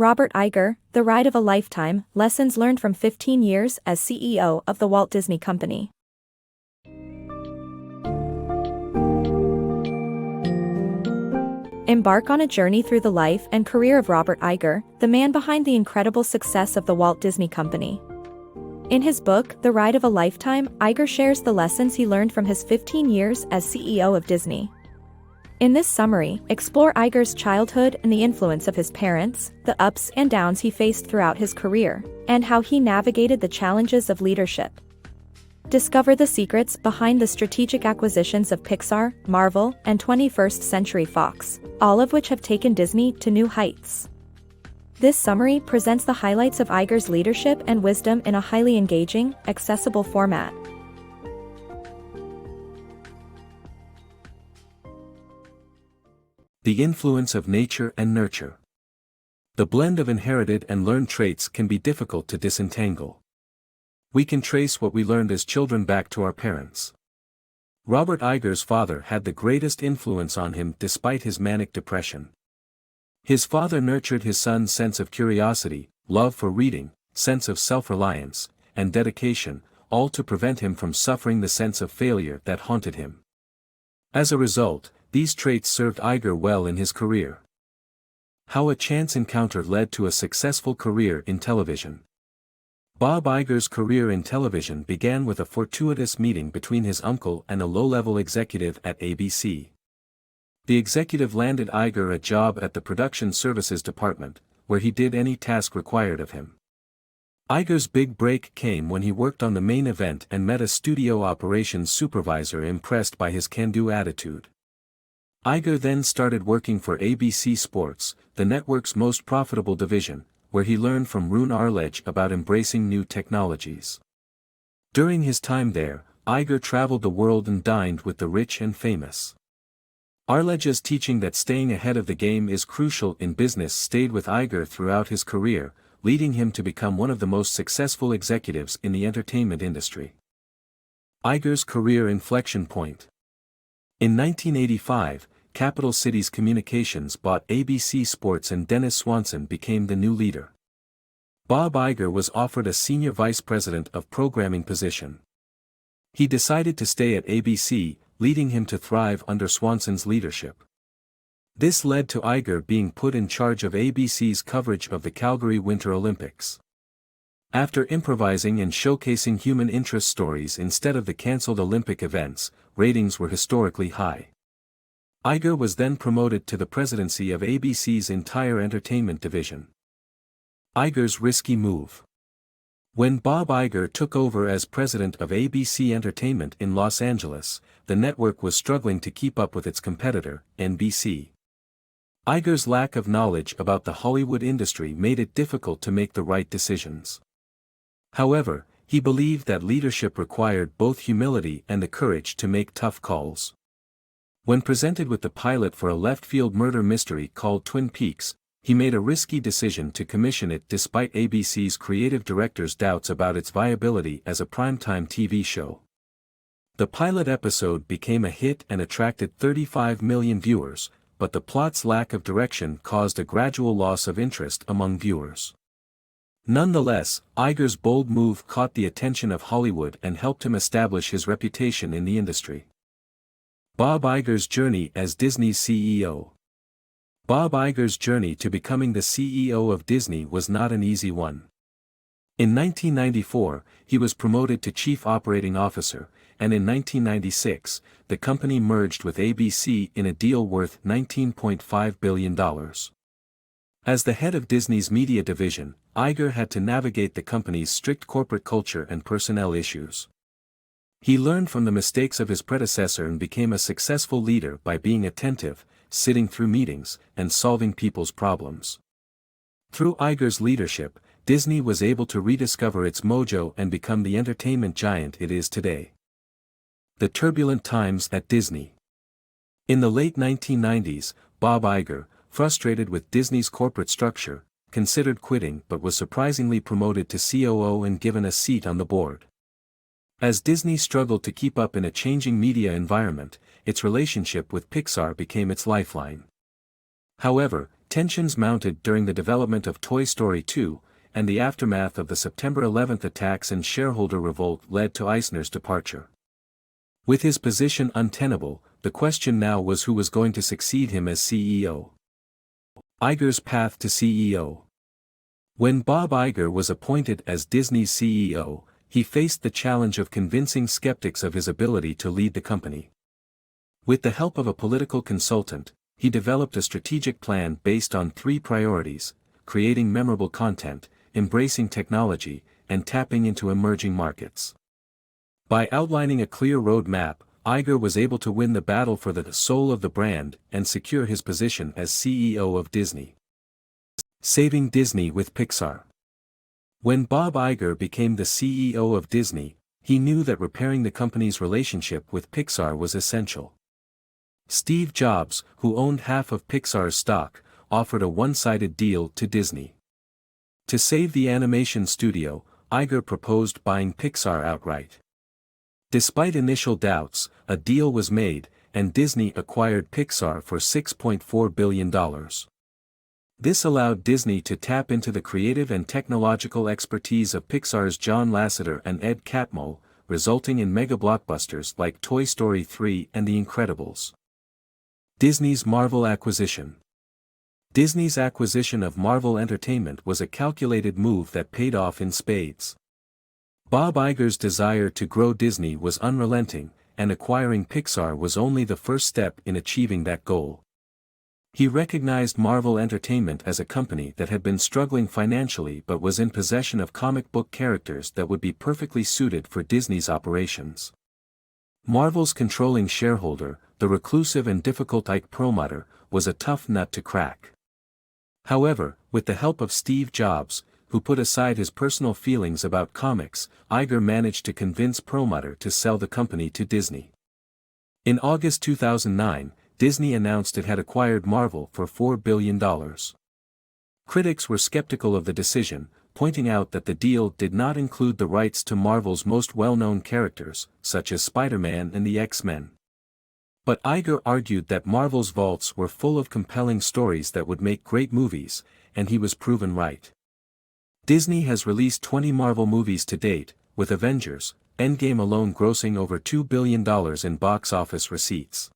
Robert Iger, The Ride of a Lifetime, Lessons Learned from 15 Years as CEO of the Walt Disney Company. Embark on a journey through the life and career of Robert Iger, the man behind the incredible success of the Walt Disney Company. In his book, The Ride of a Lifetime, Iger shares the lessons he learned from his 15 years as CEO of Disney. In this summary, explore Iger's childhood and the influence of his parents, the ups and downs he faced throughout his career, and how he navigated the challenges of leadership. Discover the secrets behind the strategic acquisitions of Pixar, Marvel, and 21st Century Fox, all of which have taken Disney to new heights. This summary presents the highlights of Iger's leadership and wisdom in a highly engaging, accessible format. The influence of nature and nurture. The blend of inherited and learned traits can be difficult to disentangle. We can trace what we learned as children back to our parents. Robert Iger's father had the greatest influence on him despite his manic depression. His father nurtured his son's sense of curiosity, love for reading, sense of self-reliance, and dedication, all to prevent him from suffering the sense of failure that haunted him. As a result, these traits served Iger well in his career. How a chance encounter led to a successful career in television. Bob Iger's career in television began with a fortuitous meeting between his uncle and a low-level executive at ABC. The executive landed Iger a job at the production services department, where he did any task required of him. Iger's big break came when he worked on the main event and met a studio operations supervisor impressed by his can-do attitude. Iger then started working for ABC Sports, the network's most profitable division, where he learned from Roone Arledge about embracing new technologies. During his time there, Iger traveled the world and dined with the rich and famous. Arledge's teaching that staying ahead of the game is crucial in business stayed with Iger throughout his career, leading him to become one of the most successful executives in the entertainment industry. Iger's career inflection point. In 1985, Capital Cities Communications bought ABC Sports and Dennis Swanson became the new leader. Bob Iger was offered a senior vice president of programming position. He decided to stay at ABC, leading him to thrive under Swanson's leadership. This led to Iger being put in charge of ABC's coverage of the Calgary Winter Olympics. After improvising and showcasing human interest stories instead of the cancelled Olympic events, ratings were historically high. Iger was then promoted to the presidency of ABC's entire entertainment division. Iger's risky move. When Bob Iger took over as president of ABC Entertainment in Los Angeles, the network was struggling to keep up with its competitor, NBC. Iger's lack of knowledge about the Hollywood industry made it difficult to make the right decisions. However, he believed that leadership required both humility and the courage to make tough calls. When presented with the pilot for a left-field murder mystery called Twin Peaks, he made a risky decision to commission it despite ABC's creative director's doubts about its viability as a primetime TV show. The pilot episode became a hit and attracted 35 million viewers, but the plot's lack of direction caused a gradual loss of interest among viewers. Nonetheless, Iger's bold move caught the attention of Hollywood and helped him establish his reputation in the industry. Bob Iger's journey as Disney's CEO. Bob Iger's journey to becoming the CEO of Disney was not an easy one. In 1994, he was promoted to Chief Operating Officer, and in 1996, the company merged with ABC in a deal worth $19.5 billion. As the head of Disney's media division, Iger had to navigate the company's strict corporate culture and personnel issues. He learned from the mistakes of his predecessor and became a successful leader by being attentive, sitting through meetings, and solving people's problems. Through Iger's leadership, Disney was able to rediscover its mojo and become the entertainment giant it is today. The turbulent times at Disney. In the late 1990s, Bob Iger, frustrated with Disney's corporate structure, considered quitting but was surprisingly promoted to COO and given a seat on the board. As Disney struggled to keep up in a changing media environment, its relationship with Pixar became its lifeline. However, tensions mounted during the development of Toy Story 2, and the aftermath of the September 11 attacks and shareholder revolt led to Eisner's departure. With his position untenable, the question now was who was going to succeed him as CEO. Iger's path to CEO. When Bob Iger was appointed as Disney's CEO, he faced the challenge of convincing skeptics of his ability to lead the company. With the help of a political consultant, he developed a strategic plan based on 3 priorities: creating memorable content, embracing technology, and tapping into emerging markets. By outlining a clear roadmap, Iger was able to win the battle for the soul of the brand and secure his position as CEO of Disney. Saving Disney with Pixar. When Bob Iger became the CEO of Disney, he knew that repairing the company's relationship with Pixar was essential. Steve Jobs, who owned half of Pixar's stock, offered a one-sided deal to Disney. To save the animation studio, Iger proposed buying Pixar outright. Despite initial doubts, a deal was made, and Disney acquired Pixar for $6.4 billion. This allowed Disney to tap into the creative and technological expertise of Pixar's John Lasseter and Ed Catmull, resulting in mega-blockbusters like Toy Story 3 and The Incredibles. Disney's Marvel acquisition. Disney's acquisition of Marvel Entertainment was a calculated move that paid off in spades. Bob Iger's desire to grow Disney was unrelenting, and acquiring Pixar was only the first step in achieving that goal. He recognized Marvel Entertainment as a company that had been struggling financially but was in possession of comic book characters that would be perfectly suited for Disney's operations. Marvel's controlling shareholder, the reclusive and difficult Ike Perlmutter, was a tough nut to crack. However, with the help of Steve Jobs, who put aside his personal feelings about comics, Iger managed to convince Perlmutter to sell the company to Disney. In August 2009, Disney announced it had acquired Marvel for $4 billion. Critics were skeptical of the decision, pointing out that the deal did not include the rights to Marvel's most well-known characters, such as Spider-Man and the X-Men. But Iger argued that Marvel's vaults were full of compelling stories that would make great movies, and he was proven right. Disney has released 20 Marvel movies to date, with Avengers: Endgame alone grossing over $2 billion in box office receipts.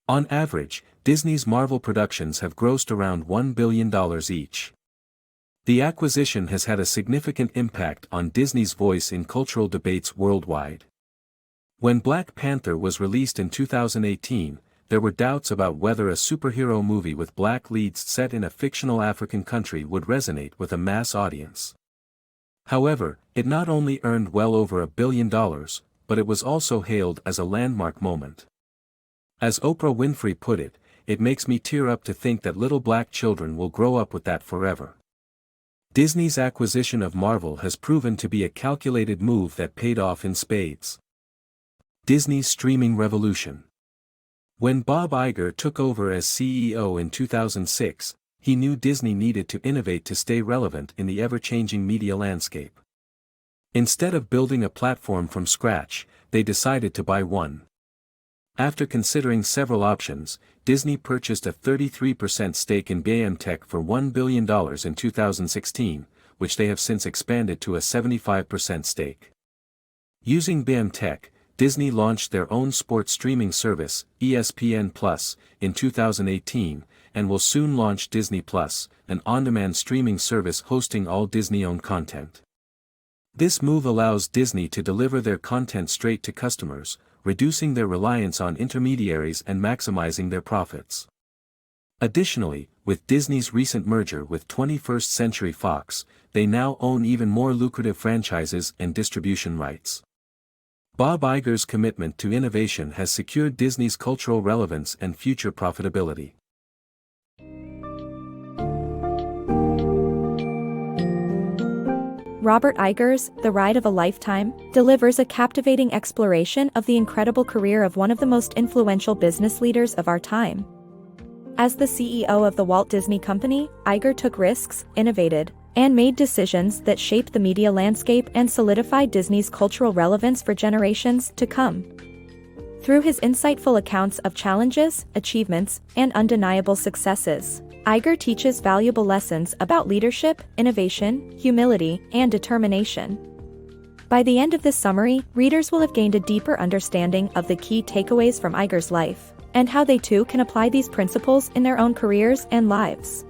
On average, Disney's Marvel productions have grossed around $1 billion each. The acquisition has had a significant impact on Disney's voice in cultural debates worldwide. When Black Panther was released in 2018, there were doubts about whether a superhero movie with black leads set in a fictional African country would resonate with a mass audience. However, it not only earned well over $1 billion, but it was also hailed as a landmark moment. As Oprah Winfrey put it, "It makes me tear up to think that little black children will grow up with that forever." Disney's acquisition of Marvel has proven to be a calculated move that paid off in spades. Disney's streaming revolution. When Bob Iger took over as CEO in 2006, he knew Disney needed to innovate to stay relevant in the ever-changing media landscape. Instead of building a platform from scratch, they decided to buy one. After considering several options, Disney purchased a 33% stake in BAMTech for $1 billion in 2016, which they have since expanded to a 75% stake. Using BAMTech, Disney launched their own sports streaming service, ESPN+, in 2018, and will soon launch Disney+, an on-demand streaming service hosting all Disney-owned content. This move allows Disney to deliver their content straight to customers, reducing their reliance on intermediaries and maximizing their profits. Additionally, with Disney's recent merger with 21st Century Fox, they now own even more lucrative franchises and distribution rights. Bob Iger's commitment to innovation has secured Disney's cultural relevance and future profitability. Robert Iger's The Ride of a Lifetime delivers a captivating exploration of the incredible career of one of the most influential business leaders of our time. As the CEO of the Walt Disney Company, Iger took risks, innovated, and made decisions that shaped the media landscape and solidified Disney's cultural relevance for generations to come. Through his insightful accounts of challenges, achievements, and undeniable successes, Iger teaches valuable lessons about leadership, innovation, humility, and determination. By the end of this summary, readers will have gained a deeper understanding of the key takeaways from Iger's life, and how they too can apply these principles in their own careers and lives.